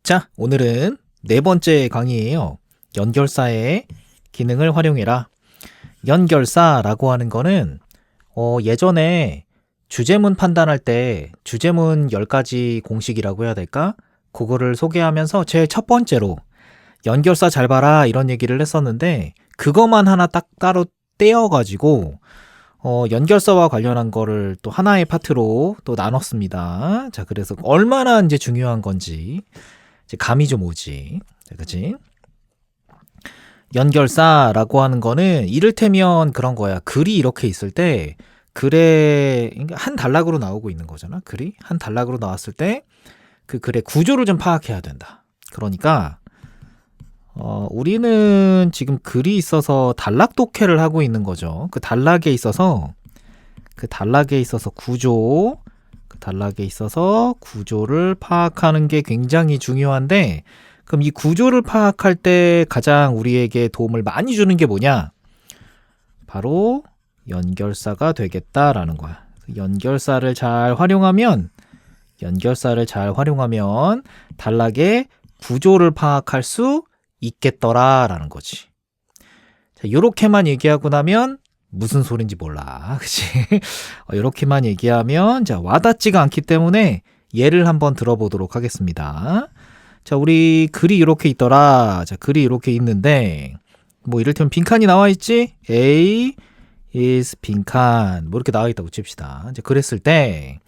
자, 오늘은 네 번째 강의예요. 연결사의 기능을 활용해라. 연결사라고 하는 거는 예전에 주제문 판단할 때 주제문 10가지 공식이라고 해야 될까? 그거를 소개하면서 제일 첫 번째로 연결사 잘 봐라 이런 얘기를 했었는데 그것만 하나 딱 따로 떼어가지고 연결사와 관련한 거를 또 하나의 파트로 또 나눴습니다. 자, 그래서 얼마나 이제 중요한 건지 이제 감이 좀 오지. 자, 그치? 연결사라고 하는 거는 이를테면 그런 거야. 글이 이렇게 있을 때 글에 한 단락으로 나오고 있는 거잖아. 글이 한 단락으로 나왔을 때 그 글의 구조를 좀 파악해야 된다. 그러니까 우리는 지금 글이 있어서 단락 독해를 하고 있는 거죠. 그 단락에 있어서 구조를 파악하는 게 굉장히 중요한데, 그럼 이 구조를 파악할 때 가장 우리에게 도움을 많이 주는 게 뭐냐? 바로 연결사가 되겠다라는 거야. 연결사를 잘 활용하면 단락의 구조를 파악할 수 있겠더라라는 거지. 자, 요렇게만 얘기하고 나면 무슨 소린지 몰라. 그치? 요렇게만 얘기하면 자, 와닿지가 않기 때문에 예를 한번 들어보도록 하겠습니다. 자, 우리 글이 이렇게 있더라. 자, 글이 이렇게 있는데 뭐 이를테면 빈칸이 나와 있지? A is 빈칸. 뭐 이렇게 나와 있다고 칩시다. 이제 그랬을 때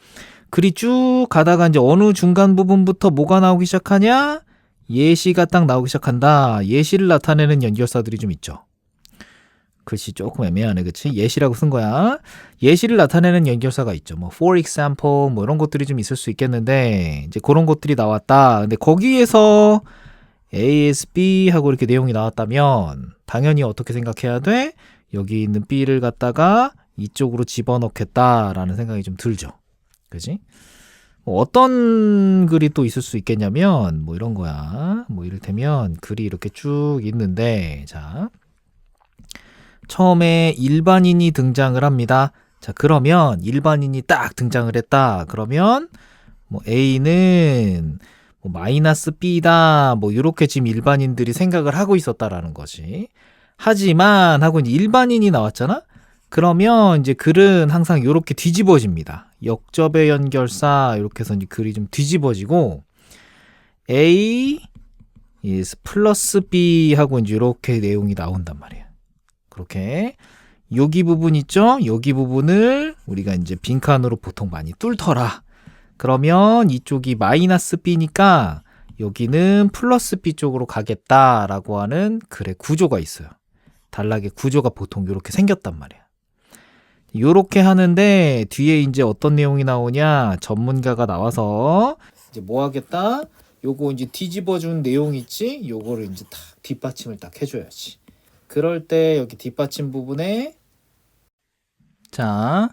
글이 쭉 가다가 이제 어느 중간 부분부터 뭐가 나오기 시작하냐? 예시가 딱 나오기 시작한다. 예시를 나타내는 연결사들이 좀 있죠. 글씨 조금 애매하네, 그치? 예시라고 쓴 거야. 예시를 나타내는 연결사가 있죠. 뭐 for example 뭐 이런 것들이 좀 있을 수 있겠는데 이제 그런 것들이 나왔다. 근데 거기에서 A is B 하고 이렇게 내용이 나왔다면 당연히 어떻게 생각해야 돼? 여기 있는 B를 갖다가 이쪽으로 집어넣겠다라는 생각이 좀 들죠. 그지? 뭐 어떤 글이 또 있을 수 있겠냐면 뭐 이런 거야. 뭐 이를테면 글이 이렇게 쭉 있는데 자, 처음에 일반인이 등장을 합니다. 자, 그러면 일반인이 딱 등장을 했다. 그러면 뭐 A는 뭐 마이너스 B다. 뭐 이렇게 지금 일반인들이 생각을 하고 있었다라는 거지. 하지만 하고 이제 일반인이 나왔잖아. 그러면 이제 글은 항상 이렇게 뒤집어집니다. 역접의 연결사 이렇게 해서 이제 글이 좀 뒤집어지고 A is 플러스 B 하고 이제 이렇게 내용이 나온단 말이에요. 그렇게 여기 부분 있죠? 여기 부분을 우리가 이제 빈칸으로 보통 많이 뚫더라. 그러면 이쪽이 마이너스 B니까 여기는 플러스 B 쪽으로 가겠다라고 하는 글의 구조가 있어요. 단락의 구조가 보통 이렇게 생겼단 말이야. 요렇게 하는데 뒤에 이제 어떤 내용이 나오냐? 전문가가 나와서 이제 뭐 하겠다? 요거 이제 뒤집어준 내용 있지? 요거를 이제 딱 뒷받침을 딱 해줘야지. 그럴 때 여기 뒷받침 부분에 자,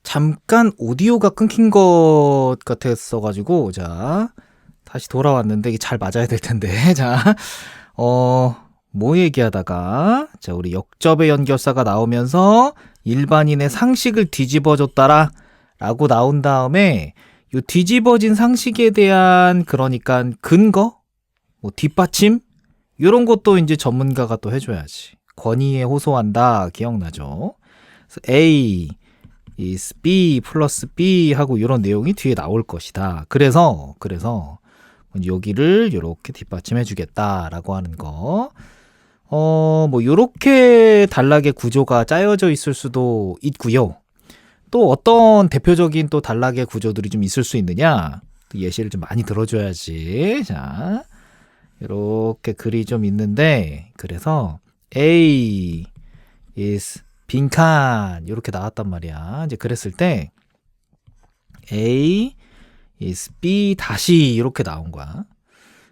잠깐 오디오가 끊긴 것 같았어가지고 자, 다시 돌아왔는데 이게 잘 맞아야 될 텐데 자, 뭐 얘기하다가 자, 우리 역접의 연결사가 나오면서 일반인의 상식을 뒤집어줬다라 라고 나온 다음에 요 뒤집어진 상식에 대한 그러니까 근거 뭐 뒷받침 이런 것도 이제 전문가가 또 해줘야지. 권위에 호소한다 기억나죠? 그래서 A is B 플러스 B 하고 이런 내용이 뒤에 나올 것이다. 그래서 여기를 이렇게 뒷받침해 주겠다라고 하는 거. 뭐 요렇게 단락의 구조가 짜여져 있을 수도 있고요. 또 어떤 대표적인 또 단락의 구조들이 좀 있을 수 있느냐? 예시를 좀 많이 들어줘야지. 자, 이렇게 글이 좀 있는데 그래서 A is 빈칸 이렇게 나왔단 말이야. 이제 그랬을 때 A is B 다시 이렇게 나온 거야.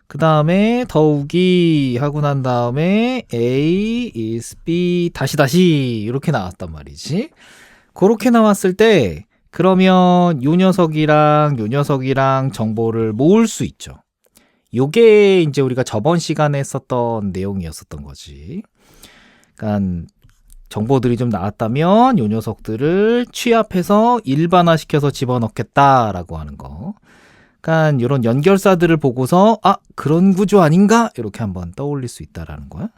그 다음에 더욱이 하고 난 다음에 A is B 다시 이렇게 나왔단 말이지. 그렇게 나왔을 때 그러면 요 녀석이랑 정보를 모을 수 있죠. 요게 이제 우리가 저번 시간에 썼던 내용이었었던 거지. 그러니까 정보들이 좀 나왔다면 요 녀석들을 취합해서 일반화시켜서 집어넣겠다라고 하는 거. 약간 이런 연결사들을 보고서 그런 구조 아닌가? 이렇게 한번 떠올릴 수 있다라는 거야.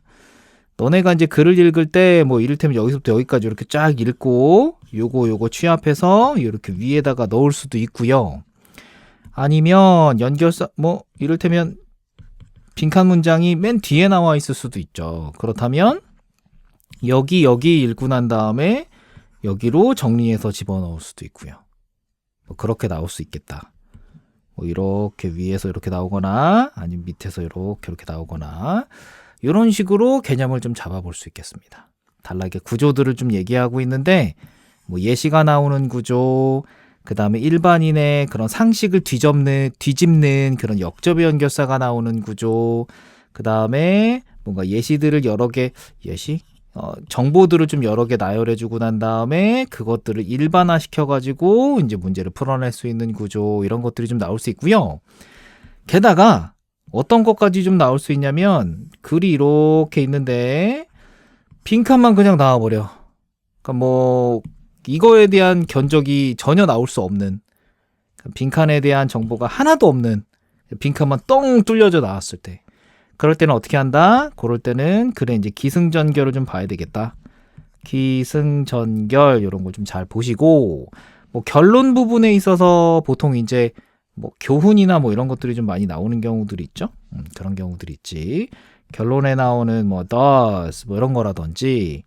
너네가 이제 글을 읽을 때 뭐 이를테면 여기서부터 여기까지 이렇게 쫙 읽고 요거 취합해서 이렇게 위에다가 넣을 수도 있고요. 아니면 연결사 뭐 이를테면 빈칸 문장이 맨 뒤에 나와 있을 수도 있죠. 그렇다면 여기 읽고 난 다음에 여기로 정리해서 집어넣을 수도 있고요. 뭐 그렇게 나올 수 있겠다. 뭐 이렇게 위에서 이렇게 나오거나 아니면 밑에서 이렇게 나오거나 이런 식으로 개념을 좀 잡아볼 수 있겠습니다. 단락의 구조들을 좀 얘기하고 있는데 뭐 예시가 나오는 구조, 그 다음에 일반인의 그런 상식을 뒤집는 그런 역접의 연결사가 나오는 구조, 그 다음에 뭔가 예시들을 여러 개, 정보들을 좀 여러 개 나열해주고 난 다음에 그것들을 일반화시켜가지고 이제 문제를 풀어낼 수 있는 구조, 이런 것들이 좀 나올 수 있고요. 게다가 어떤 것까지 좀 나올 수 있냐면 글이 이렇게 있는데 빈칸만 그냥 나와버려. 그러니까 뭐 이거에 대한 견적이 전혀 나올 수 없는, 빈칸에 대한 정보가 하나도 없는 빈칸만 뻥 뚫려져 나왔을 때, 그럴 때는 어떻게 한다? 그럴 때는 그래 이제 기승전결을 좀 봐야 되겠다. 기승전결 이런 거 좀 잘 보시고, 뭐 결론 부분에 있어서 보통 이제 뭐 교훈이나 뭐 이런 것들이 좀 많이 나오는 경우들이 있죠. 그런 경우들이 있지. 결론에 나오는 뭐 thus 뭐 이런 거라든지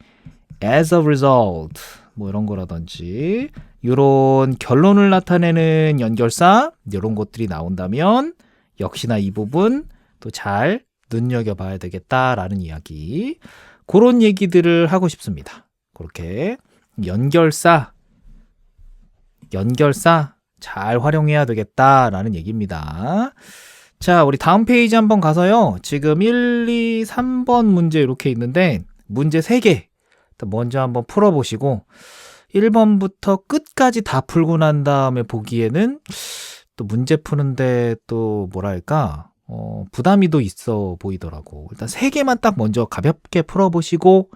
as a result 뭐 이런 거라든지 이런 결론을 나타내는 연결사 이런 것들이 나온다면 역시나 이 부분 또 잘 눈여겨봐야 되겠다라는 이야기, 그런 얘기들을 하고 싶습니다. 그렇게 연결사 잘 활용해야 되겠다라는 얘기입니다. 자, 우리 다음 페이지 한번 가서요. 지금 1, 2, 3번 문제 이렇게 있는데 문제 3개 먼저 한번 풀어보시고 1번부터 끝까지 다 풀고 난 다음에 보기에는 또 문제 푸는데 또 뭐랄까 부담이 더 있어 보이더라고. 일단 3개만 딱 먼저 가볍게 풀어보시고,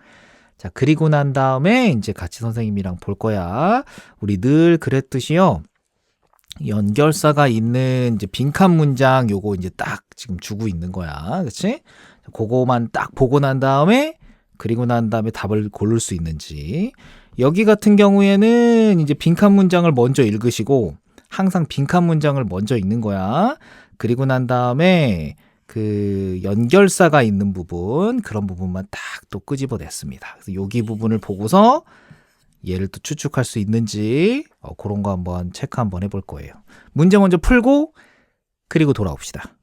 자, 그리고 난 다음에 이제 같이 선생님이랑 볼 거야. 우리 늘 그랬듯이요. 연결사가 있는 이제 빈칸 문장 요거 이제 딱 지금 주고 있는 거야. 그치? 그거만 딱 보고 난 다음에 그리고 난 다음에 답을 고를 수 있는지. 여기 같은 경우에는 이제 빈칸 문장을 먼저 읽으시고, 항상 빈칸 문장을 먼저 읽는 거야. 그리고 난 다음에 그 연결사가 있는 부분, 그런 부분만 딱 또 끄집어냈습니다. 그래서 여기 부분을 보고서 얘를 또 추측할 수 있는지 그런 거 한번 체크 한번 해볼 거예요. 문제 먼저 풀고 그리고 돌아옵시다.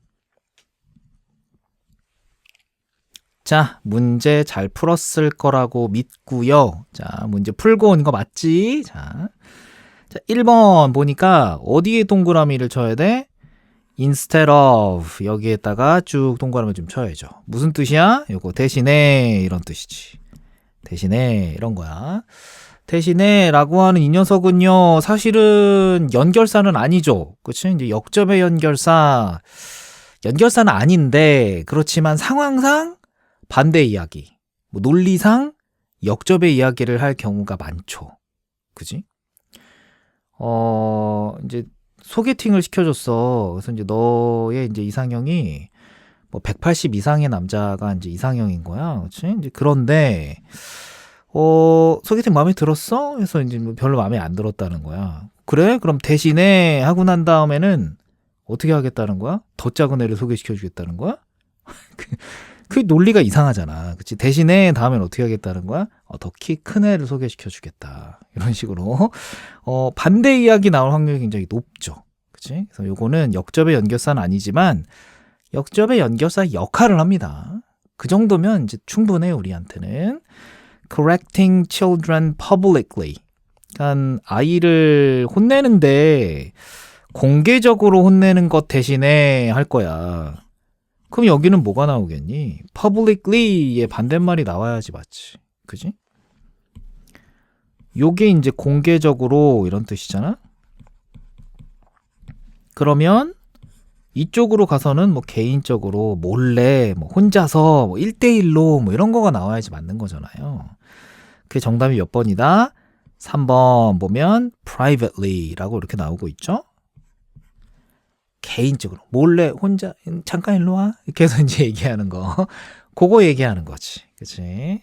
자, 문제 잘 풀었을 거라고 믿고요. 자, 문제 풀고 온 거 맞지? 자, 1번 보니까 어디에 동그라미를 쳐야 돼? instead of 여기에다가 쭉 동그라미 좀 쳐야죠. 무슨 뜻이야? 요거 대신에 이런 뜻이지. 대신에 이런 거야. 대신에 라고 하는 이 녀석은요, 사실은 연결사는 아니죠. 그치? 이제 역접의 연결사는 아닌데, 그렇지만 상황상 반대 이야기, 뭐 논리상 역접의 이야기를 할 경우가 많죠. 그지? 이제 소개팅을 시켜줬어. 그래서 이제 너의 이제 이상형이 뭐 180 이상의 남자가 이제 이상형인 거야. 그치? 이제 그런데, 소개팅 마음에 들었어? 해서 이제 뭐 별로 마음에 안 들었다는 거야. 그래? 그럼 대신에 하고 난 다음에는 어떻게 하겠다는 거야? 더 작은 애를 소개시켜 주겠다는 거야? 그 논리가 이상하잖아. 그치? 대신에 다음엔 어떻게 하겠다는 거야? 더 키 큰 애를 소개시켜 주겠다. 이런 식으로. 반대 이야기 나올 확률이 굉장히 높죠. 그치? 그래서 요거는 역접의 연결사는 아니지만 역접의 연결사 역할을 합니다. 그 정도면 이제 충분해, 우리한테는. correcting children publicly. 그러니까 아이를 혼내는데 공개적으로 혼내는 것 대신에 할 거야. 그럼 여기는 뭐가 나오겠니? publicly의 반대말이 나와야지 맞지. 그지? 요게 이제 공개적으로 이런 뜻이잖아? 그러면 이쪽으로 가서는 뭐 개인적으로 몰래 뭐 혼자서 뭐 1대1로 뭐 이런 거가 나와야지 맞는 거잖아요. 그게 정답이 몇 번이다? 3번 보면 privately 라고 이렇게 나오고 있죠. 개인적으로 몰래 혼자 잠깐 일로 와 이렇게 해서 이제 얘기하는 거 그거 얘기하는 거지. 그치?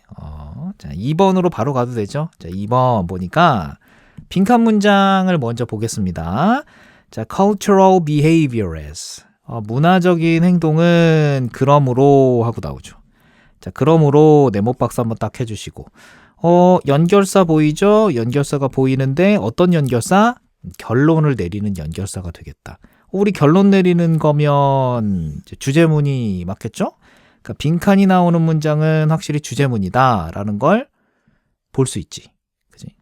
자, 2번으로 바로 가도 되죠? 자, 2번 보니까 빈칸 문장을 먼저 보겠습니다. 자, cultural behavior is. 문화적인 행동은 그러므로 하고 나오죠. 자, 그러므로 네모 박스 한번 딱 해주시고. 연결사 보이죠? 연결사가 보이는데 어떤 연결사? 결론을 내리는 연결사가 되겠다. 우리 결론 내리는 거면 이제 주제문이 맞겠죠? 그러니까 빈칸이 나오는 문장은 확실히 주제문이다라는 걸 볼 수 있지. 그지?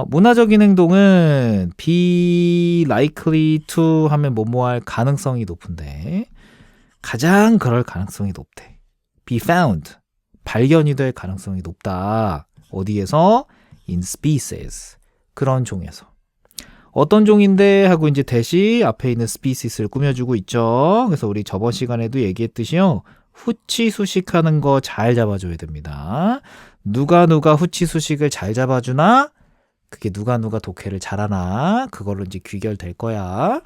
문화적인 행동은 be likely to 하면 뭐뭐 할 가능성이 높은데 가장 그럴 가능성이 높대. be found. 발견이 될 가능성이 높다. 어디에서? in species. 그런 종에서. 어떤 종인데 하고 이제 대시 앞에 있는 species를 꾸며주고 있죠. 그래서 우리 저번 시간에도 얘기했듯이요. 후치 수식하는 거 잘 잡아줘야 됩니다. 누가 후치 수식을 잘 잡아주나? 그게 누가 독해를 잘하나? 그걸로 이제 귀결될 거야.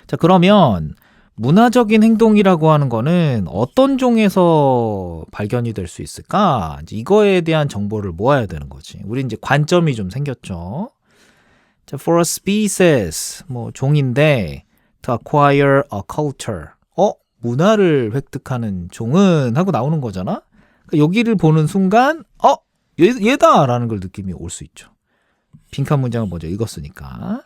자, 그러면 문화적인 행동이라고 하는 거는 어떤 종에서 발견이 될 수 있을까? 이제 이거에 대한 정보를 모아야 되는 거지. 우리 이제 관점이 좀 생겼죠. 자, for a species, 종인데 to acquire a culture. 문화를 획득하는 종은 하고 나오는 거잖아. 그러니까 여기를 보는 순간, 얘다라는 걸 느낌이 올 수 있죠. 빈칸 문장을 먼저 읽었으니까.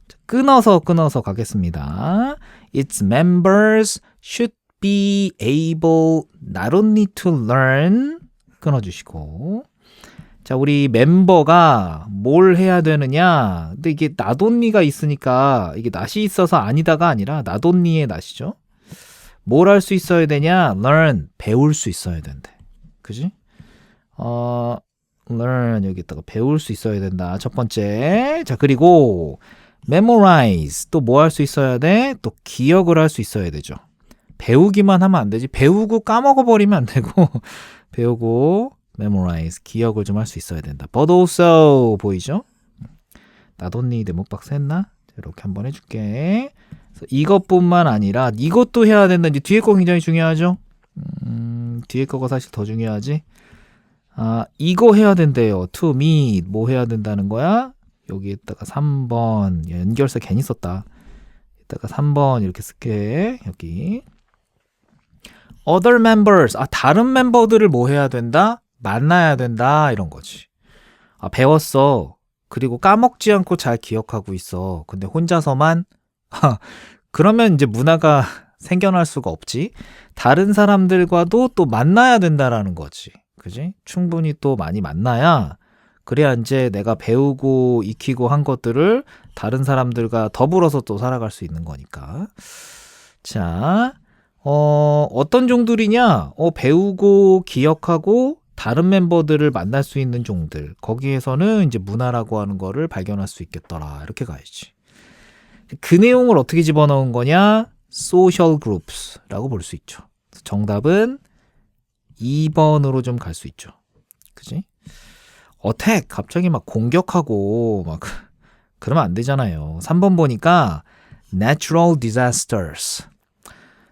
자, 끊어서 가겠습니다. Its members should be able not only to learn 끊어주시고. 자, 우리 멤버가 뭘 해야 되느냐. 근데 이게 not only가 있으니까 이게 not이 있어서 아니다가 아니라 not only의 not이죠. 뭘 할 수 있어야 되냐? learn, 배울 수 있어야 된대. 그지? learn 여기다가 배울 수 있어야 된다. 첫 번째. 자, 그리고 memorize 또 뭐 할 수 있어야 돼? 또 기억을 할 수 있어야 되죠. 배우기만 하면 안 되지. 배우고 까먹어 버리면 안 되고 배우고 memorize 기억을 좀 할 수 있어야 된다. But also 보이죠? not only 네모박스 했나? 이렇게 한번 해줄게. 그래서 이것뿐만 아니라 이것도 해야 된다. 이제 뒤에 거 굉장히 중요하죠. 뒤에 거가 사실 더 중요하지. 이거 해야 된대요. to meet 뭐 해야 된다는 거야? 여기에다가 3번 연결사 괜히 썼다. 이따가 3번 이렇게 쓸게. 여기 other members 다른 멤버들을 뭐 해야 된다? 만나야 된다 이런 거지. 배웠어. 그리고 까먹지 않고 잘 기억하고 있어. 근데 혼자서만 그러면 이제 문화가 생겨날 수가 없지. 다른 사람들과도 또 만나야 된다라는 거지. 그지? 충분히 또 많이 만나야 그래야 이제 내가 배우고 익히고 한 것들을 다른 사람들과 더불어서 또 살아갈 수 있는 거니까. 자, 어떤 종들이냐? 배우고 기억하고 다른 멤버들을 만날 수 있는 종들. 거기에서는 이제 문화라고 하는 거를 발견할 수 있겠더라. 이렇게 가야지. 그 내용을 어떻게 집어넣은 거냐? social groups라고 볼 수 있죠. 정답은 2번으로 좀 갈 수 있죠. 그지? attack 갑자기 막 공격하고 막 그러면 안 되잖아요. 3번 보니까 natural disasters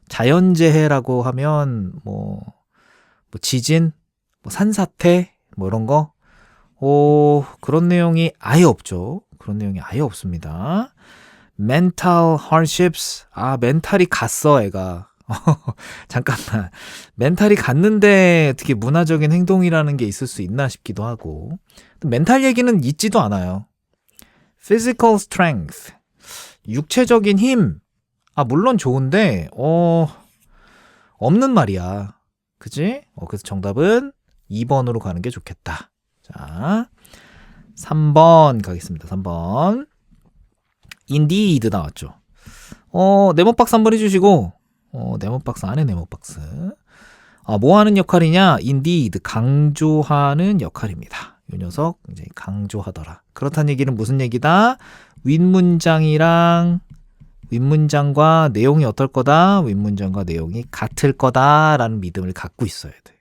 자연재해라고 하면 뭐 지진, 산사태 이런 거 그런 내용이 아예 없죠. 그런 내용이 아예 없습니다. mental hardships 멘탈이 갔어 애가. 잠깐만 멘탈이 갔는데 어떻게 문화적인 행동이라는 게 있을 수 있나 싶기도 하고 멘탈 얘기는 있지도 않아요. physical strength 육체적인 힘 물론 좋은데 없는 말이야. 그치? 그래서 정답은 2번으로 가는 게 좋겠다. 자, 3번 가겠습니다. 3번 indeed 나왔죠. 네모박스 한번 해주시고 네모박스 안에 네모박스 뭐 하는 역할이냐? indeed 강조하는 역할입니다. 이 녀석 이제 강조하더라. 그렇다는 얘기는 무슨 얘기다? 윗문장과 내용이 어떨 거다? 윗문장과 내용이 같을 거다라는 믿음을 갖고 있어야 돼.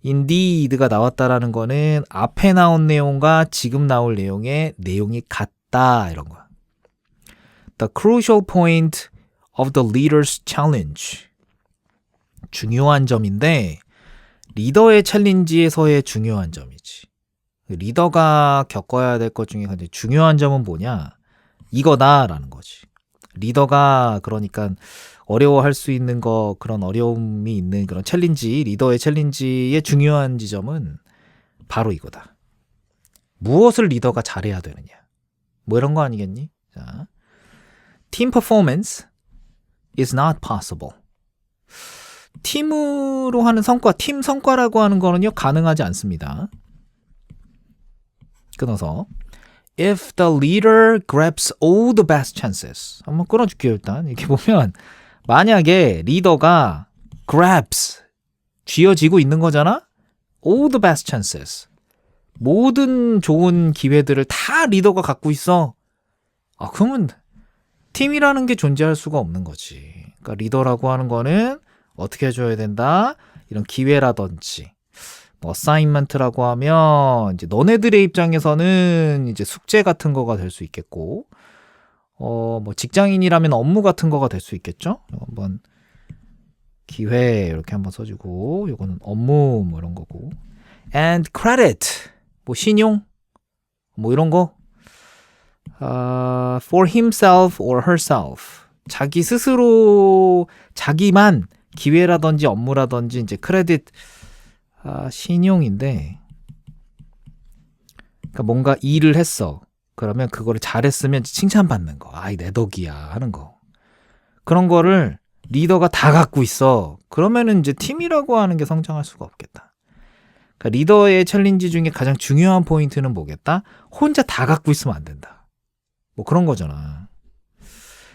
indeed가 나왔다라는 거는 앞에 나온 내용과 지금 나올 내용의 내용이 같다 이런 거야. The crucial point of the leader's challenge. 중요한 점인데 리더의 챌린지에서의 중요한 점이지. 리더가 겪어야 될 것 중에 가장 중요한 점은 뭐냐? 이거다라는 거지. 리더가 그러니까 어려워할 수 있는 거, 그런 어려움이 있는 그런 챌린지, 리더의 챌린지의 중요한 지점은 바로 이거다. 무엇을 리더가 잘해야 되느냐? 뭐 이런 거 아니겠니? 자, team performance is not possible. 팀으로 하는 성과, 팀 성과라고 하는 거는요, 가능하지 않습니다. 끊어서 If the leader grabs all the best chances. 한번 끊어줄게요, 일단. 이렇게 보면 만약에 리더가 grabs, 쥐어지고 있는 거잖아? all the best chances. 모든 좋은 기회들을 다 리더가 갖고 있어. 그러면 팀이라는 게 존재할 수가 없는 거지. 그러니까 리더라고 하는 거는 어떻게 해줘야 된다? 이런 기회라든지 뭐 어사인먼트라고 하면 이제 너네들의 입장에서는 이제 숙제 같은 거가 될 수 있겠고 뭐 직장인이라면 업무 같은 거가 될 수 있겠죠? 한번 기회 이렇게 한번 써주고 요거는 업무 뭐 이런 거고 and credit 뭐 신용 뭐 이런 거 for himself or herself 자기 스스로 자기만 기회라든지 업무라든지 이제 크레딧 신용인데 그러니까 뭔가 일을 했어. 그러면 그거를 잘했으면 칭찬받는 거. 내 덕이야 하는 거. 그런 거를 리더가 다 갖고 있어. 그러면은 이제 팀이라고 하는 게 성장할 수가 없겠다. 그러니까 리더의 챌린지 중에 가장 중요한 포인트는 뭐겠다? 혼자 다 갖고 있으면 안 된다. 뭐 그런 거잖아.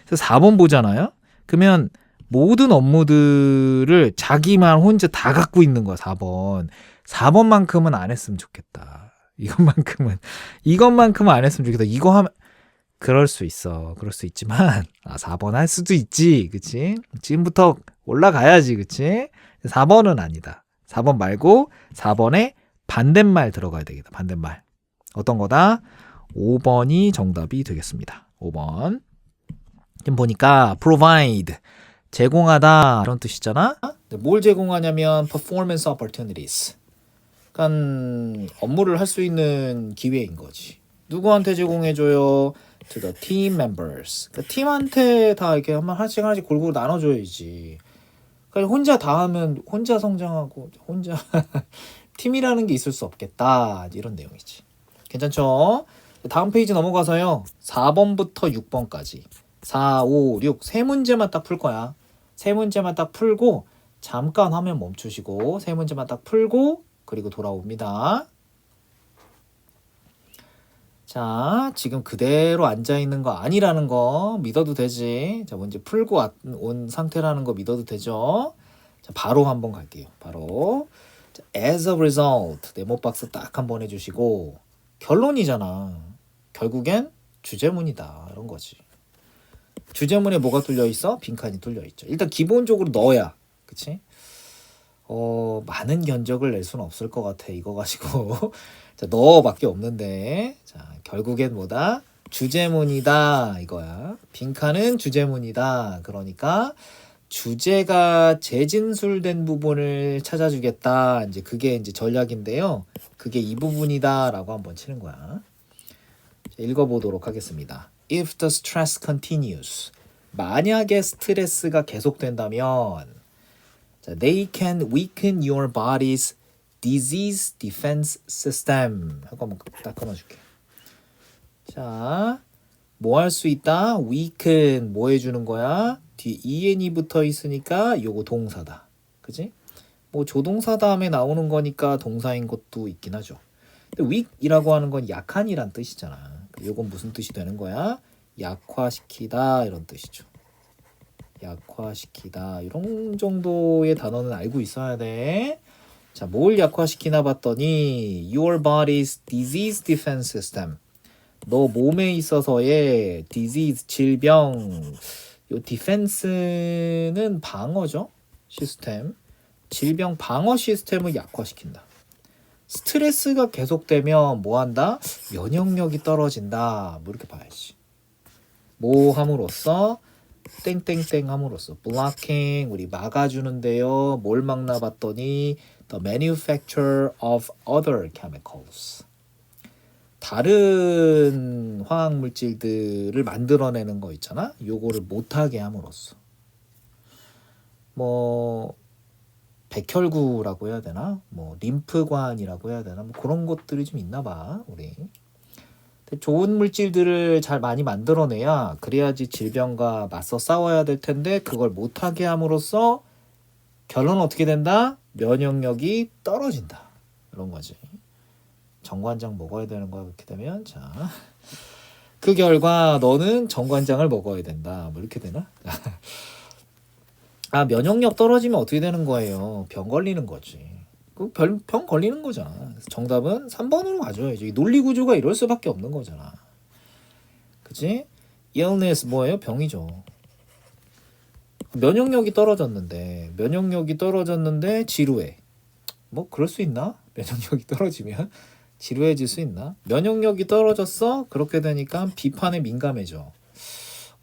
그래서 4번 보잖아요. 그러면 모든 업무들을 자기만 혼자 다 갖고 있는 거야, 4번. 4번만큼은 안 했으면 좋겠다. 이것만큼은 안 했으면 좋겠다. 이거 하면, 그럴 수 있어. 그럴 수 있지만, 4번 할 수도 있지. 그치? 지금부터 올라가야지. 그치? 4번은 아니다. 4번 말고 4번에 반대말 들어가야 되겠다. 반대말. 어떤 거다? 5번이 정답이 되겠습니다. 5번. 지금 보니까 provide. 제공하다 이런 뜻이잖아. 뭘 제공하냐면 performance opportunities. 그러니까 업무를 할 수 있는 기회인 거지. 누구한테 제공해줘요? To the team members. 그러니까 팀한테 다 이렇게 하나씩 골고루 나눠줘야지. 그러니까 혼자 다 하면 혼자 성장하고 혼자 팀이라는 게 있을 수 없겠다. 이런 내용이지. 괜찮죠? 다음 페이지 넘어가서요. 4번부터 6번까지. 4, 5, 6 세 문제만 딱 풀 거야. 세 문제만 딱 풀고 잠깐 화면 멈추시고 세 문제만 딱 풀고 그리고 돌아옵니다. 자, 지금 그대로 앉아있는 거 아니라는 거 믿어도 되지. 자, 문제 풀고 온 상태라는 거 믿어도 되죠. 자, 바로 한번 갈게요. 바로 자, as a result 네모박스 딱 한번 해주시고 결론이잖아. 결국엔 주제문이다 이런 거지. 주제문에 뭐가 뚫려있어? 빈칸이 뚫려있죠. 일단 기본적으로 넣어야. 그치? 많은 견적을 낼 수는 없을 것 같아. 이거 가지고. 자, 너밖에 없는데. 자, 결국엔 뭐다? 주제문이다. 이거야. 빈칸은 주제문이다. 그러니까 주제가 재진술된 부분을 찾아주겠다. 이제 그게 이제 전략인데요. 그게 이 부분이다. 라고 한번 치는 거야. 자, 읽어보도록 하겠습니다. If the stress continues, 만약에 스트레스가 계속된다면, 자, they can weaken your body's disease defense system. 하고 한번 딱 끊어줄게. 자, 뭐 할 수 있다? weaken 뭐 해주는 거야? 뒤에 en이 붙어 있으니까 요거 동사다. 그지? 뭐 조동사 다음에 나오는 거니까 동사인 것도 있긴 하죠. 근데 weak이라고 하는 건 약한이란 뜻이잖아. 요건 무슨 뜻이 되는 거야? 약화시키다 이런 뜻이죠. 약화시키다 이런 정도의 단어는 알고 있어야 돼. 자, 뭘 약화시키나 봤더니 your body's disease defense system. 너 몸에 있어서의 disease 질병. 요 defense는 방어죠. 시스템. 질병 방어 시스템을 약화시킨다. 스트레스가 계속되면 뭐 한다? 면역력이 떨어진다. 뭐 이렇게 봐야지. 뭐 함으로써? 땡땡땡 함으로써. blocking 우리 막아주는데요. 뭘 막나 봤더니 the manufacture of other chemicals. 다른 화학 물질들을 만들어내는 거 있잖아. 요거를 못하게 함으로써. 뭐 백혈구라고 해야 되나? 뭐 림프관이라고 해야 되나? 뭐 그런 것들이 좀 있나 봐. 우리. 좋은 물질들을 잘 많이 만들어내야 그래야지 질병과 맞서 싸워야 될 텐데 그걸 못하게 함으로써 결론은 어떻게 된다? 면역력이 떨어진다. 이런 거지. 정관장 먹어야 되는 거야. 그렇게 되면 자, 그 결과 너는 정관장을 먹어야 된다. 뭐 이렇게 되나? 아, 면역력 떨어지면 어떻게 되는 거예요? 병 걸리는 거지. 병 걸리는 거잖아. 그래서 정답은 3번으로 가져야지. 논리 구조가 이럴 수밖에 없는 거잖아. 그치? illness 뭐예요? 병이죠. 면역력이 떨어졌는데 지루해. 뭐 그럴 수 있나? 면역력이 떨어지면 지루해질 수 있나? 면역력이 떨어졌어? 그렇게 되니까 비판에 민감해져.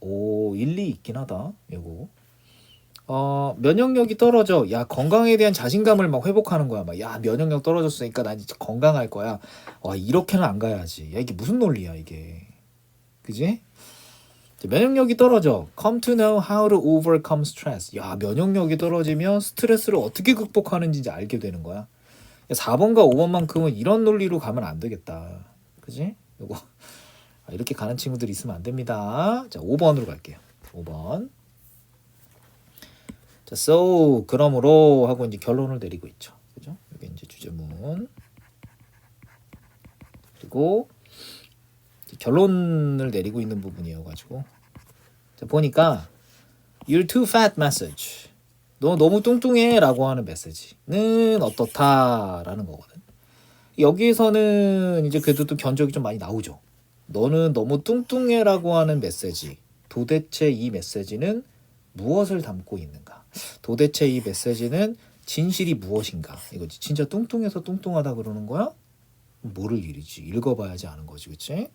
오, 일리 있긴 하다. 이거. 면역력이 떨어져. 야, 건강에 대한 자신감을 막 회복하는 거야. 막, 야, 면역력 떨어졌으니까 난 이제 건강할 거야. 와, 이렇게는 안 가야지. 야, 이게 무슨 논리야, 이게. 그지? 면역력이 떨어져. Come to know how to overcome stress. 야, 면역력이 떨어지면 스트레스를 어떻게 극복하는지 이제 알게 되는 거야. 4번과 5번만큼은 이런 논리로 가면 안 되겠다. 그지? 요거. 이렇게 가는 친구들이 있으면 안 됩니다. 자, 5번으로 갈게요. 5번. 자, so 그러므로 하고 이제 결론을 내리고 있죠. 그죠? 이게 이제 주제문. 그리고 결론을 내리고 있는 부분이어가지고 자, 보니까 You're too fat message. 너 너무 뚱뚱해라고 하는 메시지는 어떻다라는 거거든. 여기에서는 이제 그래도 또 견적이 좀 많이 나오죠. 너는 너무 뚱뚱해라고 하는 메시지. 도대체 이 메시지는 무엇을 담고 있는가? 도대체 이 메시지는 진실이 무엇인가? 이거지. 진짜 뚱뚱해서 뚱뚱하다 그러는 거야? 모를 일이지. 읽어봐야지 아는 거지, 그치?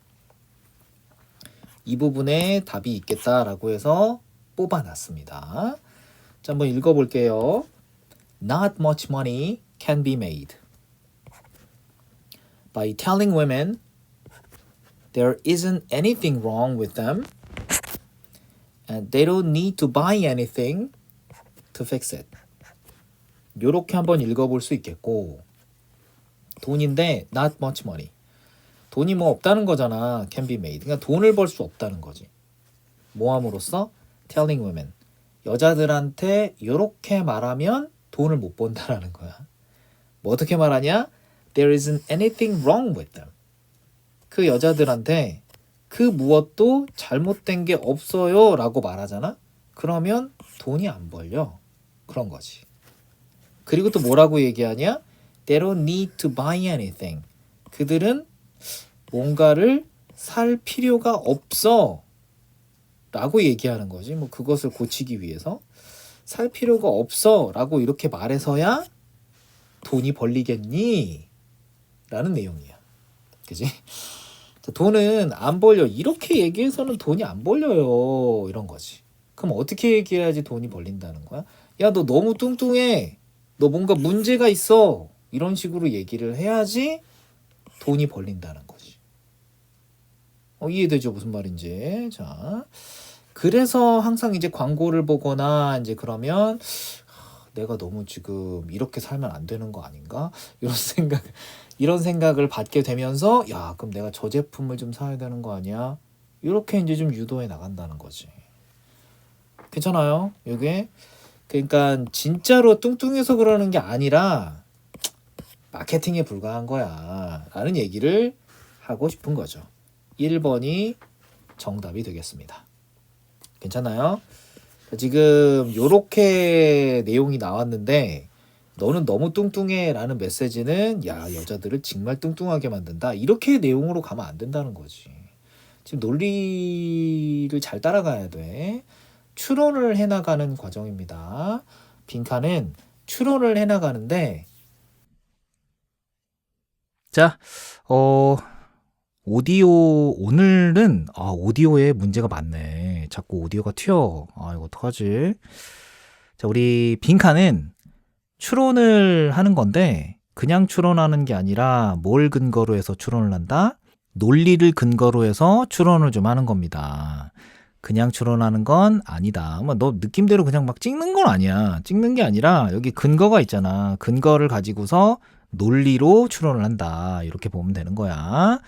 이 부분에 답이 있겠다라고 해서 뽑아놨습니다. 자, 한번 읽어볼게요. Not much money can be made by telling women there isn't anything wrong with them and they don't need to buy anything to fix it. 요렇게 한번 읽어볼 수 있겠고 돈인데 not much money. 돈이 뭐 없다는 거잖아. can be made. 그러니까 돈을 벌 수 없다는 거지. 모함으로써 telling women. 여자들한테 요렇게 말하면 돈을 못 번다라는 거야. 뭐 어떻게 말하냐? There isn't anything wrong with them. 그 여자들한테 그 무엇도 잘못된 게 없어요 라고 말하잖아? 그러면 돈이 안 벌려. 그런 거지. 그리고 또 뭐라고 얘기하냐? They don't need to buy anything. 그들은 뭔가를 살 필요가 없어 라고 얘기하는 거지. 뭐 그것을 고치기 위해서 살 필요가 없어 라고 이렇게 말해서야 돈이 벌리겠니? 라는 내용이야. 그지? 돈은 안 벌려. 이렇게 얘기해서는 돈이 안 벌려요. 이런 거지. 그럼 어떻게 얘기해야지 돈이 벌린다는 거야? 야, 너 너무 뚱뚱해. 너 뭔가 문제가 있어. 이런 식으로 얘기를 해야지 돈이 벌린다는 거지. 이해되죠? 무슨 말인지. 자, 그래서 항상 이제 광고를 보거나 이제 그러면 내가 너무 지금 이렇게 살면 안 되는 거 아닌가? 이런 생각을 받게 되면서 야, 그럼 내가 저 제품을 좀 사야 되는 거 아니야? 이렇게 이제 좀 유도해 나간다는 거지. 괜찮아요? 이게 그러니까 진짜로 뚱뚱해서 그러는 게 아니라 마케팅에 불과한 거야 라는 얘기를 하고 싶은 거죠. 1번이 정답이 되겠습니다. 괜찮아요? 지금 요렇게 내용이 나왔는데 너는 너무 뚱뚱해 라는 메시지는 야, 여자들을 정말 뚱뚱하게 만든다 이렇게 내용으로 가면 안 된다는 거지. 지금 논리를 잘 따라가야 돼. 추론을 해나가는 과정입니다. 빈칸은 추론을 해나가는데 자, 오늘은, 오디오에 문제가 많네. 자꾸 오디오가 튀어. 이거 어떡하지? 자, 우리 빈칸은 추론을 하는 건데, 그냥 추론하는 게 아니라 뭘 근거로 해서 추론을 한다? 논리를 근거로 해서 추론을 좀 하는 겁니다. 그냥 추론하는 건 아니다. 너 느낌대로 그냥 막 찍는 건 아니야. 찍는 게 아니라 여기 근거가 있잖아. 근거를 가지고서 논리로 추론을 한다. 이렇게 보면 되는 거야.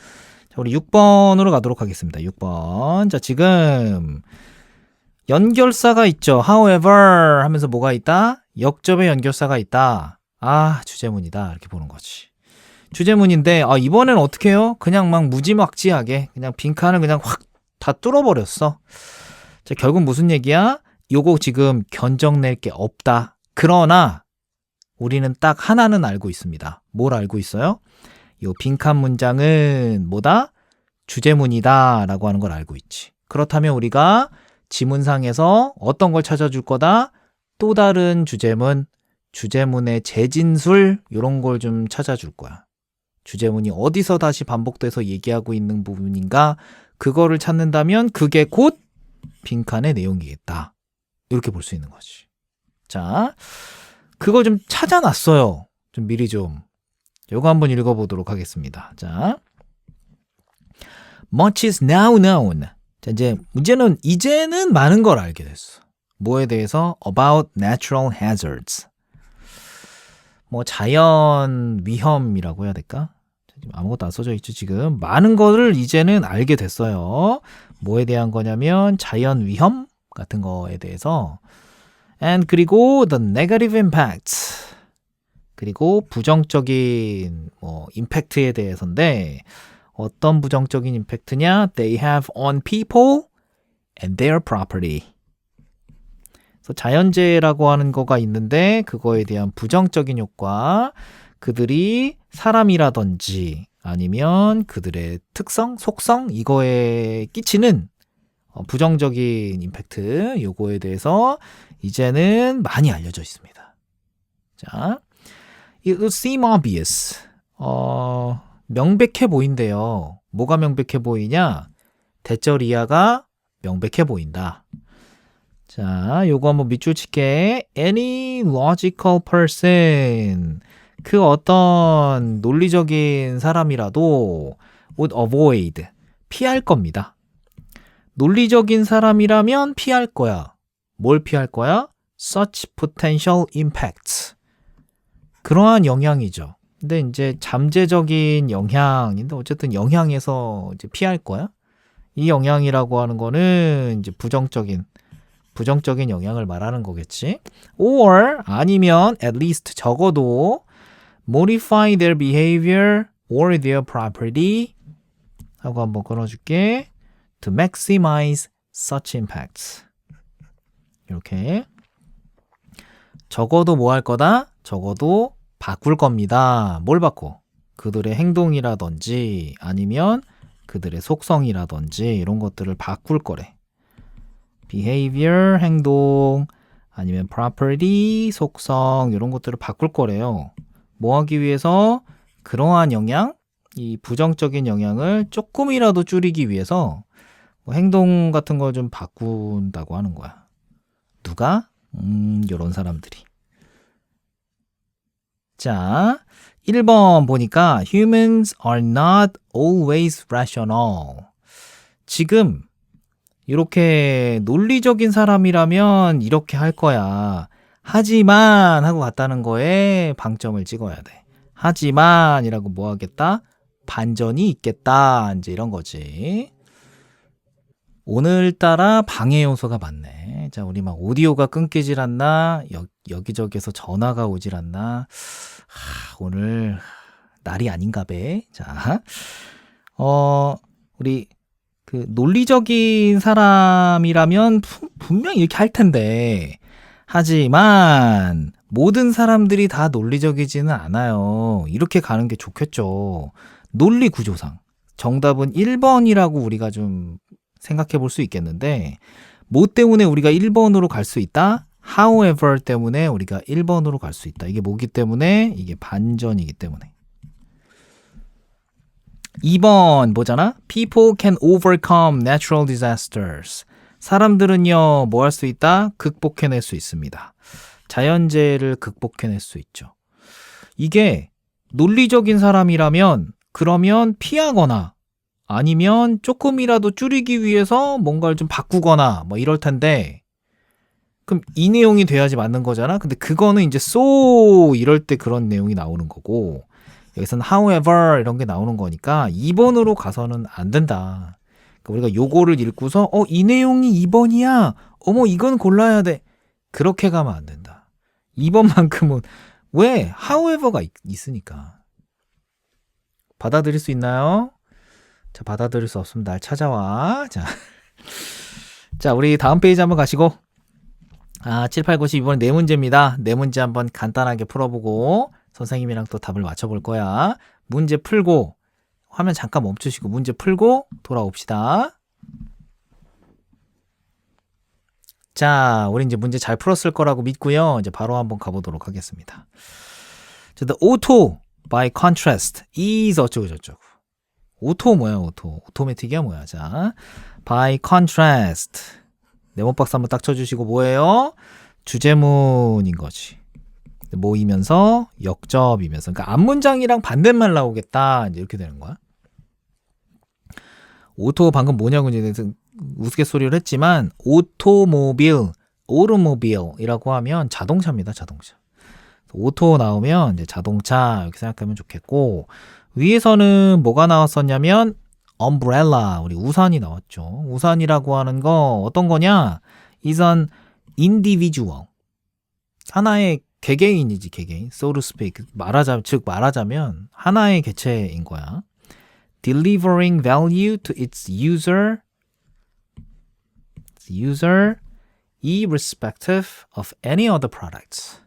자, 우리 6번으로 가도록 하겠습니다. 6번. 자, 지금 연결사가 있죠. However 하면서 뭐가 있다? 역접의 연결사가 있다. 주제문이다. 이렇게 보는 거지. 주제문인데 이번엔 어떻게 해요? 그냥 막 무지막지하게 그냥 빈칸을 그냥 확 다 뚫어버렸어. 자, 결국 무슨 얘기야? 요거 지금 견적낼 게 없다. 그러나 우리는 딱 하나는 알고 있습니다. 뭘 알고 있어요? 요 빈칸 문장은 뭐다? 주제문이다 라고 하는 걸 알고 있지. 그렇다면 우리가 지문상에서 어떤 걸 찾아줄 거다? 또 다른 주제문, 주제문의 재진술 이런 걸 좀 찾아줄 거야. 주제문이 어디서 다시 반복돼서 얘기하고 있는 부분인가? 그거를 찾는다면 그게 곧 빈칸의 내용이겠다. 이렇게 볼 수 있는 거지. 자, 그거 좀 찾아놨어요. 좀 미리 좀. 요거 한번 읽어보도록 하겠습니다. 자, much is now known. 자, 이제는 많은 걸 알게 됐어. 뭐에 대해서? About natural hazards. 뭐 자연 위험이라고 해야 될까? 지금 아무것도 안 써져 있죠, 지금. 많은 거를 이제는 알게 됐어요. 뭐에 대한 거냐면 자연 위험 같은 거에 대해서. And 그리고 the negative impacts. 그리고 부정적인 임팩트에 대해서인데 어떤 부정적인 임팩트냐? They have on people and their property. 그래서 자연재해라고 하는 거가 있는데 그거에 대한 부정적인 효과, 그들이 사람이라든지 아니면 그들의 특성, 속성 이거에 끼치는 부정적인 임팩트 요거에 대해서 이제는 많이 알려져 있습니다. 자, it seem obvious. 명백해 보인대요. 뭐가 명백해 보이냐? 대절 이하가 명백해 보인다. 자, 요거 한번 밑줄 칠게. Any logical person. 그 어떤 논리적인 사람이라도 would avoid. 피할 겁니다. 논리적인 사람이라면 피할 거야. 뭘 피할 거야? Such potential impacts. 그러한 영향이죠. 근데 이제 잠재적인 영향인데 어쨌든 영향에서 이제 피할 거야. 이 영향이라고 하는 거는 이제 부정적인 영향을 말하는 거겠지. Or 아니면 at least 적어도 modify their behavior or their property 하고 한번 끊어줄게. To maximize such impacts. 이렇게 적어도 뭐 할 거다? 적어도 바꿀 겁니다. 뭘 바꿔? 그들의 행동이라든지 아니면 그들의 속성이라든지 이런 것들을 바꿀 거래. behavior, 행동, 아니면 property, 속성 이런 것들을 바꿀 거래요. 뭐 하기 위해서? 그러한 영향, 이 부정적인 영향을 조금이라도 줄이기 위해서 행동 같은 거 좀 바꾼다고 하는 거야. 누가? 이런 사람들이. 자, 1번 보니까 humans are not always rational. 지금 이렇게 논리적인 사람이라면 이렇게 할 거야. 하지만 하고 갔다는 거에 방점을 찍어야 돼. 하지만이라고 뭐 하겠다? 반전이 있겠다. 이제 이런 거지. 오늘따라 방해 요소가 많네. 자, 우리 막 오디오가 끊기질 않나? 여기저기서 전화가 오질 않나? 오늘 날이 아닌가 봐. 자, 우리 그 논리적인 사람이라면 분명 이렇게 할 텐데, 하지만 모든 사람들이 다 논리적이지는 않아요. 이렇게 가는 게 좋겠죠. 논리 구조상. 정답은 1번이라고 우리가 좀 생각해 볼 수 있겠는데, 뭐 때문에 우리가 1번으로 갈 수 있다? however 때문에 우리가 1번으로 갈 수 있다. 이게 뭐기 때문에? 이게 반전이기 때문에. 2번 뭐잖아? People can overcome natural disasters. 사람들은요, 뭐 할 수 있다? 극복해낼 수 있습니다. 자연재해를 극복해낼 수 있죠. 이게 논리적인 사람이라면 그러면 피하거나 아니면 조금이라도 줄이기 위해서 뭔가를 좀 바꾸거나 뭐 이럴 텐데 그럼 이 내용이 돼야지 맞는 거잖아. 근데 그거는 이제 so 이럴 때 그런 내용이 나오는 거고 여기서는 however 이런 게 나오는 거니까 2번으로 가서는 안 된다. 그러니까 우리가 요거를 읽고서 이 내용이 2번이야. 어머 이건 골라야 돼. 그렇게 가면 안 된다. 2번만큼은 왜? however가 있으니까. 받아들일 수 있나요? 자, 받아들일 수 없으면 날 찾아와. 자, 우리 다음 페이지 한번 가시고 7, 8, 9, 10 이번엔 네 문제입니다. 네 문제 한번 간단하게 풀어보고 선생님이랑 또 답을 맞춰볼 거야. 문제 풀고 화면 잠깐 멈추시고 문제 풀고 돌아옵시다. 자, 우리 이제 문제 잘 풀었을 거라고 믿고요. 이제 바로 한번 가보도록 하겠습니다. 자, the auto by contrast is 어쩌고저쩌고. 오토 뭐야, 오토. 오토매틱이야 뭐야. 자, by contrast. 네모박스 한번 딱 쳐주시고 뭐예요? 주제문인 거지. 모이면서 역접이면서. 그러니까 앞문장이랑 반대말 나오겠다. 이제 이렇게 되는 거야. 오토 방금 뭐냐고 이제 우스갯소리를 했지만 오토모빌, 오토모빌이라고 하면 자동차입니다. 자동차. 오토 나오면 이제 자동차 이렇게 생각하면 좋겠고 위에서는 뭐가 나왔었냐면 umbrella, 우리 우산이 나왔죠. 우산이라고 하는 거 어떤 거냐? is an individual. 하나의 개개인이지, 개개인. so to speak. 말하자면 하나의 개체인 거야. delivering value to its user irrespective of any other products.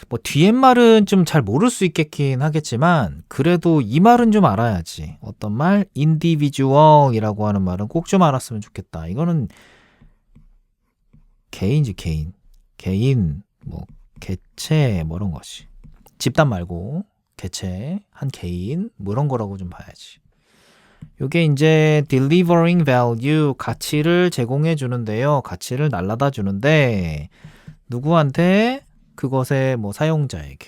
뭐 뒤에 말은 좀 잘 모를 수 있겠긴 하겠지만 그래도 이 말은 좀 알아야지. 어떤 말? individual이라고 하는 말은 꼭 좀 알았으면 좋겠다. 이거는 개인이지, 개인. 개인, 뭐 개체 뭐 이런 것이. 집단 말고 개체, 한 개인 뭐 이런 거라고 좀 봐야지. 요게 이제 delivering value, 가치를 제공해 주는데요. 가치를 날라다 주는데 누구한테? 그것의 뭐 사용자에게.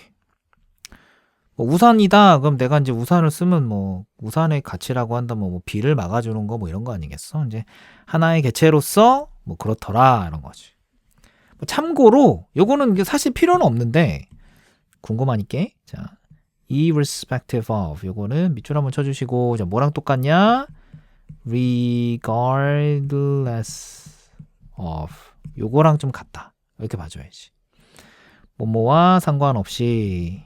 뭐 우산이다. 그럼 내가 이제 우산을 쓰면 뭐 우산의 가치라고 한다면 뭐 비를 막아주는 거 뭐 이런 거 아니겠어? 이제 하나의 개체로서 뭐 그렇더라 이런 거지. 뭐 참고로 요거는 사실 필요는 없는데 궁금하니까 자 irrespective of 요거는 밑줄 한번 쳐주시고 자 뭐랑 똑같냐? regardless of 요거랑 좀 같다. 이렇게 봐줘야지. 뭐뭐와 상관없이.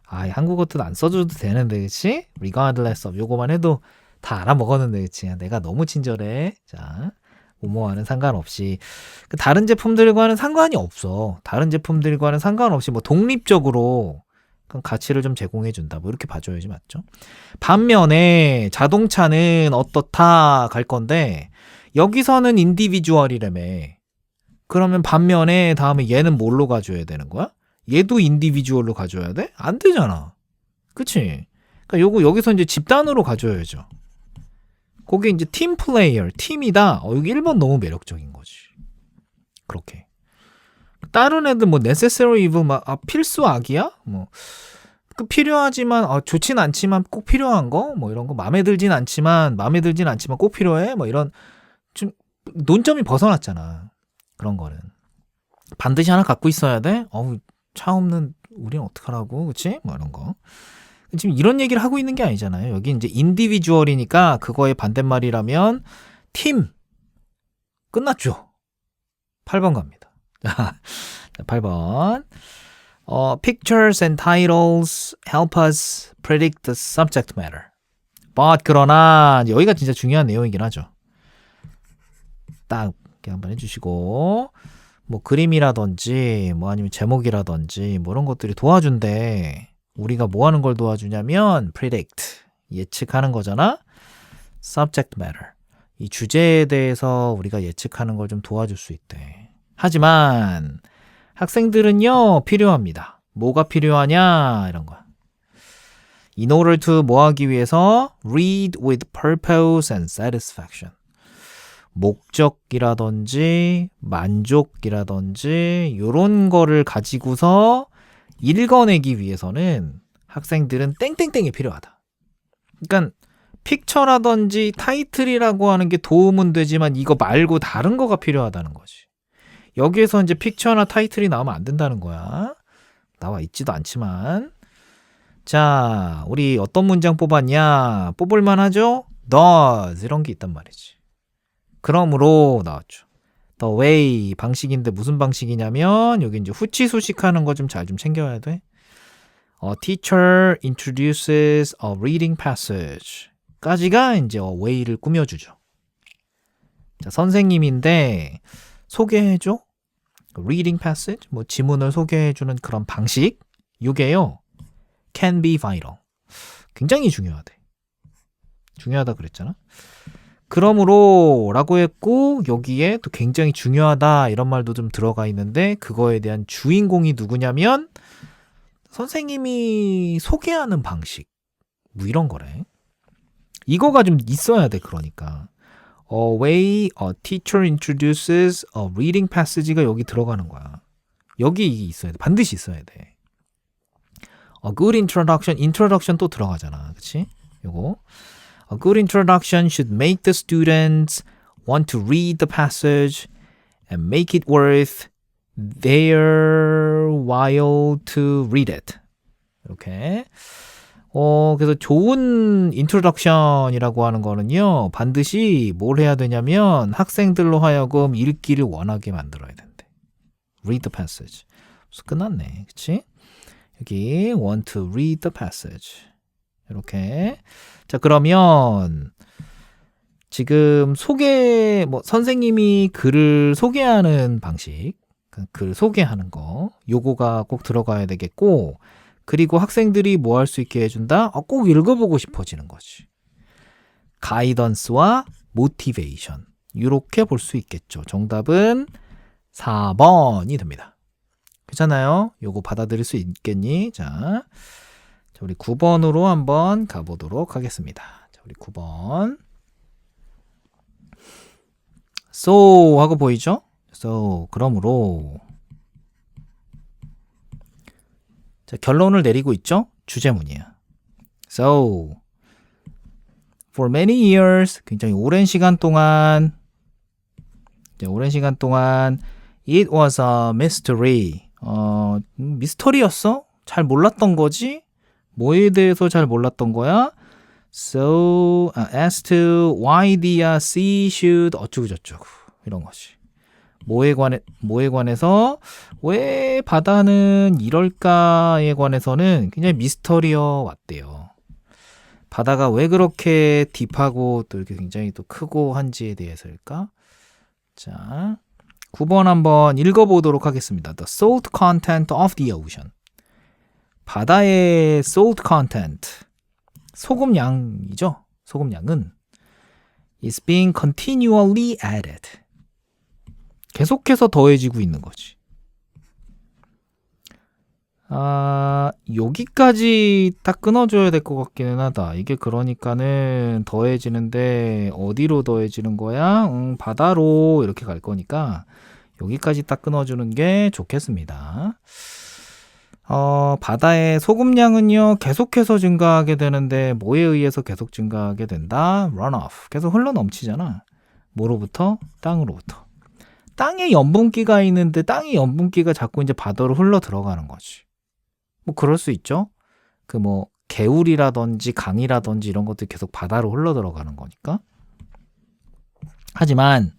한국어 뜻 안 써줘도 되는데 그치? regardless of 요거만 해도 다 알아먹었는데 그치? 내가 너무 친절해. 자 뭐뭐와는 상관없이. 다른 제품들과는 상관이 없어. 다른 제품들과는 상관없이 뭐 독립적으로 가치를 좀 제공해 준다. 뭐 이렇게 봐줘야지 맞죠? 반면에 자동차는 어떻다 갈 건데 여기서는 인디비주얼이라며. 그러면 반면에 다음에 얘는 뭘로 가져야 되는 거야? 얘도 인디비주얼로 가져야 돼? 안 되잖아. 그치? 그러니까 요거 여기서 이제 집단으로 가져야죠. 그게 이제 팀 플레이어, 팀이다. 여기 1번 너무 매력적인 거지. 그렇게. 다른 애들 뭐 necessary evil 막 필수 악이야? 뭐 필요하지만 좋진 않지만 꼭 필요한 거? 뭐 이런 거 마음에 들진 않지만 꼭 필요해? 뭐 이런 좀 논점이 벗어났잖아. 그런 거는 반드시 하나 갖고 있어야 돼. 차 없는 우리는 어떡하라고, 그치? 뭐 이런 거. 지금 이런 얘기를 하고 있는 게 아니잖아요. 여기 이제 인디비주얼이니까 그거의 반대말이라면 팀 끝났죠. 8번 갑니다. 자, 8번. Pictures and titles help us predict the subject matter. But 그러나 여기가 진짜 중요한 내용이긴 하죠. 딱 이렇게 한번 해주시고 뭐 그림이라든지 뭐 아니면 제목이라든지 뭐 이런 것들이 도와준대. 우리가 뭐 하는 걸 도와주냐면 predict, 예측하는 거잖아. subject matter, 이 주제에 대해서 우리가 예측하는 걸 좀 도와줄 수 있대. 하지만 학생들은요 필요합니다. 뭐가 필요하냐 이런 거야. In order to 뭐 하기 위해서? Read with purpose and satisfaction. 목적이라든지 만족이라든지 이런 거를 가지고서 읽어내기 위해서는 학생들은 땡땡땡이 필요하다. 그러니까 픽처라든지 타이틀이라고 하는 게 도움은 되지만 이거 말고 다른 거가 필요하다는 거지. 여기에서 이제 픽처나 타이틀이 나오면 안 된다는 거야. 나와 있지도 않지만. 자, 우리 어떤 문장 뽑았냐? 뽑을만 하죠? does 이런 게 있단 말이지. 그러므로 나왔죠. The way 방식인데 무슨 방식이냐면 여기 이제 후치수식하는 거 좀 잘 좀 챙겨야 돼. A teacher introduces a reading passage 까지가 이제 way를 꾸며주죠. 자, 선생님인데 소개해줘. reading passage 뭐 지문을 소개해주는 그런 방식. 이게요. can be vital. 굉장히 중요하대. 중요하다 그랬잖아. 그러므로 라고 했고 여기에 또 굉장히 중요하다 이런 말도 좀 들어가 있는데 그거에 대한 주인공이 누구냐면 선생님이 소개하는 방식 뭐 이런 거래. 이거가 좀 있어야 돼. 그러니까 A way a teacher introduces a reading passage가 여기 들어가는 거야. 여기 이게 있어야 돼. 반드시 있어야 돼. A good introduction 또 들어가잖아. 그치? 요거 A good introduction should make the students want to read the passage and make it worth their while to read it. 이렇게. 그래서 좋은 인트로덕션이라고 하는 거는요, 반드시 뭘 해야 되냐면 학생들로 하여금 읽기를 원하게 만들어야 된대. Read the passage. 그래서 끝났네. 그치? 여기 want to read the passage. 이렇게. 자, 그러면 지금 선생님이 글을 소개하는 방식, 글 소개하는 거, 요거가 꼭 들어가야 되겠고, 그리고 학생들이 뭐 할 수 있게 해준다? 꼭 읽어보고 싶어지는 거지. 가이던스와 모티베이션. 이렇게 볼 수 있겠죠. 정답은 4번이 됩니다. 괜찮아요? 요거 받아들일 수 있겠니? 자, 우리 9번으로 한번 가보도록 하겠습니다. 자, 우리 9번. So 하고 보이죠? So, 그러므로 자, 결론을 내리고 있죠? 주제문이야. So, for many years, 굉장히 오랜 시간 동안 it was a mystery. 미스터리였어? 잘 몰랐던 거지? 뭐에 대해서 잘 몰랐던 거야? So, as to why the sea should 어쩌고저쩌고 이런 거지. 뭐에 관해서 왜 바다는 이럴까에 관해서는 굉장히 미스터리어 왔대요. 바다가 왜 그렇게 딥하고 또 이렇게 굉장히 또 크고 한지에 대해서일까? 자, 9번 한번 읽어보도록 하겠습니다. The salt content of the ocean. 바다의 salt content, 소금량이죠. 소금량은 is being continually added. 계속해서 더해지고 있는 거지. 여기까지 딱 끊어줘야 될 것 같기는 하다. 이게 그러니까는 더해지는데 어디로 더해지는 거야? 바다로 이렇게 갈 거니까 여기까지 딱 끊어주는 게 좋겠습니다. 바다의 소금량은요 계속해서 증가하게 되는데 뭐에 의해서 계속 증가하게 된다? runoff. 계속 흘러 넘치잖아. 뭐로부터? 땅으로부터. 땅에 염분기가 있는데 땅의 염분기가 자꾸 이제 바다로 흘러 들어가는 거지. 뭐 그럴 수 있죠. 개울이라든지 강이라든지 이런 것들이 계속 바다로 흘러 들어가는 거니까. 하지만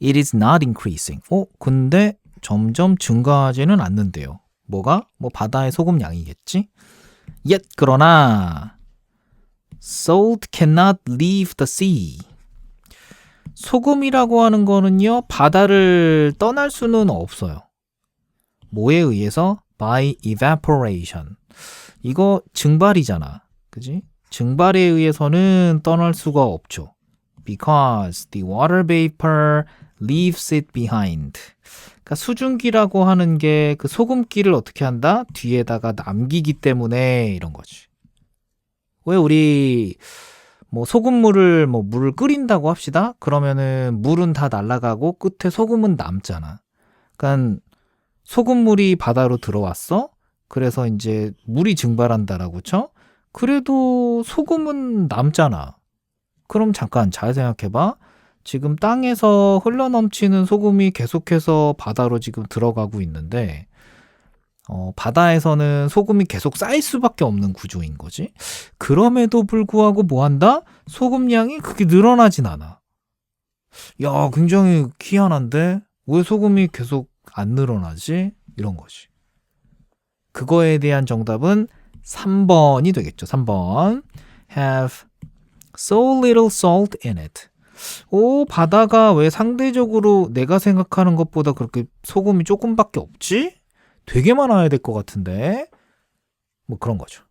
it is not increasing. 근데 점점 증가하지는 않는데요. 뭐가? 바다의 소금량이겠지? Yet 그러나 salt cannot leave the sea. 소금이라고 하는 거는요, 바다를 떠날 수는 없어요. 뭐에 의해서? By evaporation. 이거 증발이잖아. 그지? 증발에 의해서는 떠날 수가 없죠. Because the water vapor leaves it behind. 그러니까 수증기라고 하는 게 그 소금기를 어떻게 한다? 뒤에다가 남기기 때문에 이런 거지. 왜 우리 뭐 소금물을 뭐 물을 끓인다고 합시다. 그러면은 물은 다 날아가고 끝에 소금은 남잖아. 그러니까 소금물이 바다로 들어왔어. 그래서 이제 물이 증발한다라고 쳐. 그래도 소금은 남잖아. 그럼 잠깐 잘 생각해봐. 지금 땅에서 흘러넘치는 소금이 계속해서 바다로 지금 들어가고 있는데 바다에서는 소금이 계속 쌓일 수밖에 없는 구조인 거지. 그럼에도 불구하고 뭐 한다? 소금량이 그렇게 늘어나진 않아. 야, 굉장히 희한한데? 왜 소금이 계속 안 늘어나지? 이런 거지. 그거에 대한 정답은 3번이 되겠죠. 3번. Have so little salt in it. 오, 바다가 왜 상대적으로 내가 생각하는 것보다 그렇게 소금이 조금밖에 없지? 되게 많아야 될 것 같은데. 뭐 그런 거죠.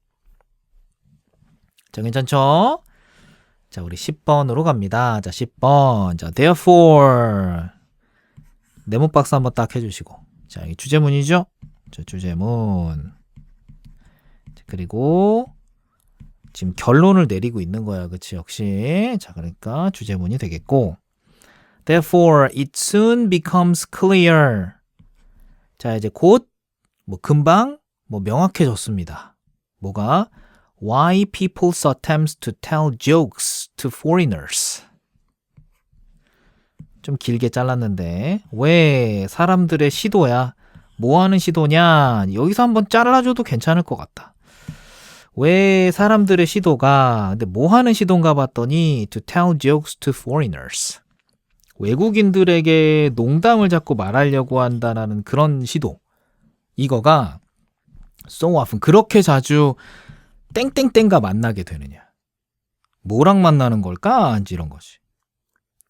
자, 괜찮죠? 자, 우리 10번으로 갑니다. 자, 10번. 자, therefore. 네모 박스 한번 딱 해주시고. 자, 이 주제문이죠? 자, 주제문. 자, 그리고 지금 결론을 내리고 있는 거야. 그치? 역시. 자, 그러니까 주제문이 되겠고. Therefore, it soon becomes clear. 자, 이제 곧, 뭐, 금방, 뭐, 명확해졌습니다. 뭐가? Why people's attempts to tell jokes to foreigners. 좀 길게 잘랐는데, 왜 사람들의 시도야? 뭐 하는 시도냐? 여기서 한번 잘라줘도 괜찮을 것 같다. 왜 사람들의 시도가, 근데 뭐 하는 시도인가 봤더니, to tell jokes to foreigners. 외국인들에게 농담을 자꾸 말하려고 한다는 그런 시도. 이거가 so often 그렇게 자주 땡땡땡과 만나게 되느냐. 뭐랑 만나는 걸까? 이런 것이.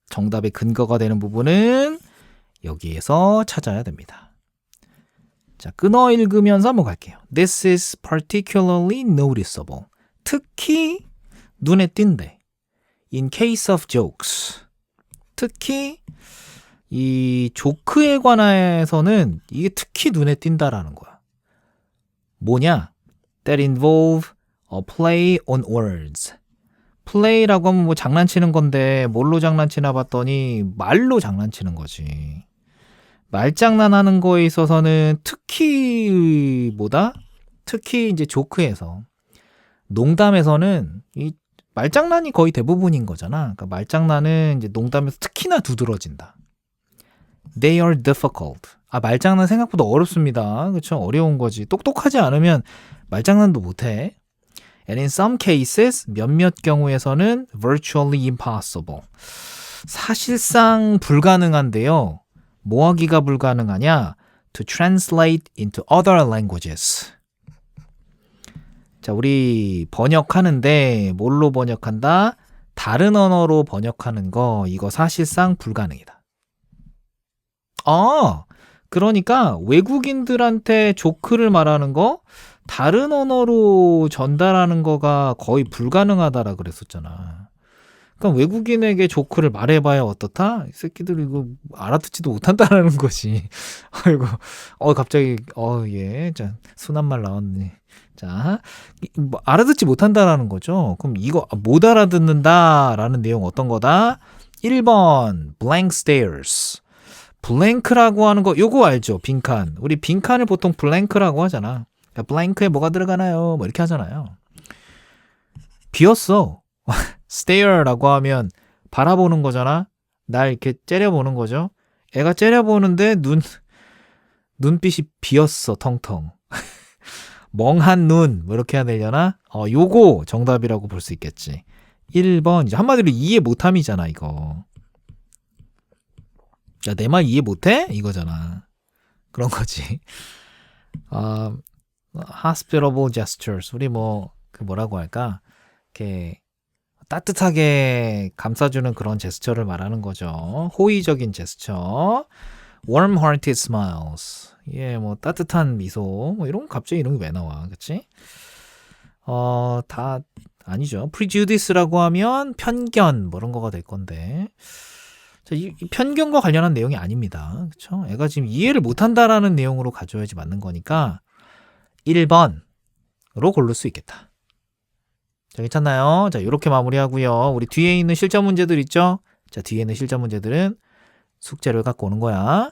정답의 근거가 되는 부분은 여기에서 찾아야 됩니다. 자, 끊어 읽으면서 한번 갈게요. This is particularly noticeable. 특히 눈에 띈대. In case of jokes. 특히 이 조크에 관해서는 이게 특히 눈에 띈다라는 거야. 뭐냐? That involve a play on words. play라고 하면 뭐 장난치는 건데 뭘로 장난치나 봤더니 말로 장난치는 거지. 말장난하는 거에 있어서는 특히 뭐다? 특히 이제 조크에서 농담에서는 이 말장난이 거의 대부분인 거잖아. 그러니까 말장난은 이제 농담에서 특히나 두드러진다. They are difficult. 아, 말장난 생각보다 어렵습니다. 그렇죠? 어려운 거지. 똑똑하지 않으면 말장난도 못해. And in some cases, 몇몇 경우에서는 virtually impossible. 사실상 불가능한데요. 뭐 하기가 불가능하냐? To translate into other languages. 자, 우리 번역하는데 뭘로 번역한다? 다른 언어로 번역하는 거 이거 사실상 불가능이다. 그러니까 외국인들한테 조크를 말하는 거 다른 언어로 전달하는 거가 거의 불가능하다라 그랬었잖아. 그러니까 외국인에게 조크를 말해봐야 어떻다? 이 새끼들 이거 알아듣지도 못한다라는 거지. 아이고, 갑자기, 예, 자, 순한 말 나왔네. 자, 뭐 알아듣지 못한다라는 거죠. 그럼 이거 못 알아듣는다라는 내용 어떤 거다? 1번, blank stares. 블랭크라고 하는 거, 요거 알죠? 빈칸. 우리 빈칸을 보통 블랭크라고 하잖아. 그러니까 블랭크에 뭐가 들어가나요? 뭐 이렇게 하잖아요. 비었어. stare라고 하면 바라보는 거잖아. 날 이렇게 째려보는 거죠. 애가 째려보는데 눈빛이 비었어. 텅텅. 멍한 눈. 뭐 이렇게 해야 되려나? 요거 정답이라고 볼 수 있겠지. 1번. 이제 한마디로 이해 못함이잖아, 이거. 야, 내 말 이해 못해? 이거잖아. 그런 거지. hospitable gestures. 우리 뭐라고 할까? 이렇게 따뜻하게 감싸주는 그런 제스처를 말하는 거죠. 호의적인 제스처. warm-hearted smiles. 예, 뭐 따뜻한 미소. 뭐 이런 거 갑자기 이런 게 왜 나와? 그치? 다 아니죠. prejudice라고 하면 편견 뭐 이런 거가 될 건데. 자, 이 편견과 관련한 내용이 아닙니다. 그렇죠? 애가 지금 이해를 못한다라는 내용으로 가져야지 맞는 거니까 1번으로 고를 수 있겠다. 자, 괜찮나요? 자, 이렇게 마무리하고요. 우리 뒤에 있는 실전 문제들 있죠? 자, 뒤에 있는 실전 문제들은 숙제를 갖고 오는 거야.